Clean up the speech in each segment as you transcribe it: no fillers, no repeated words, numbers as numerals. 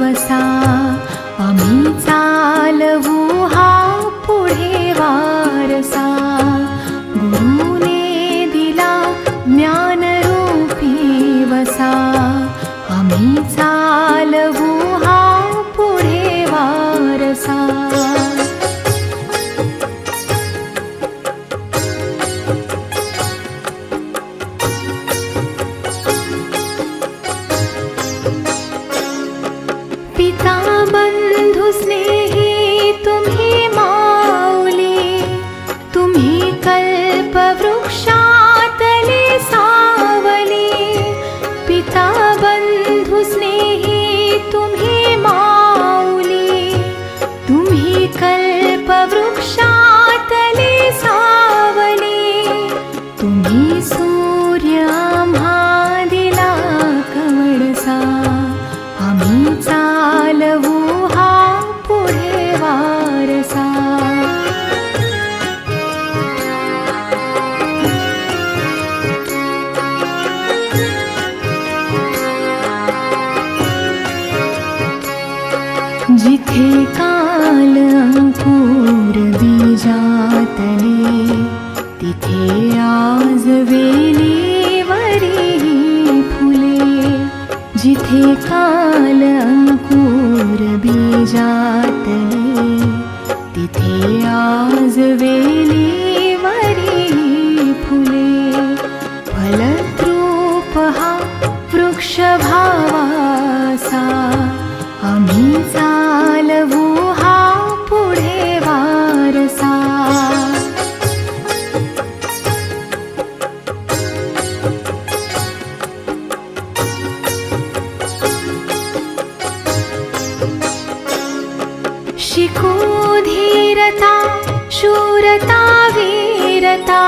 वसा आम्ही चालवू हा पुढे वारसा गुरुने दिला ज्ञानरूपी वसा आम्ही चालवू हा पुढे वारसा पिता बंधु स्नेही तुम्ही माऊली तुम्ही कल्पवृक्षातले सावली पिता बंधु स्नेही तुम्ही माऊली तुम्ही कल्पवृक्षातले सावली तुम्ही सूर्य आम्हा दिला कवळसा आम्ही चालवू हा पुढे वारसा जिथे काल अंकुर बीजातले तिथे आज वेलीवरी फुले जिथे काल अंकुर बीजातले तिथे आज वेलीवरी फुले फलद्रूप हा वृक्ष भावासा आम्ही चालवू हा पुढे वारसा शिकू धीरता शूरता वीरता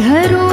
धरू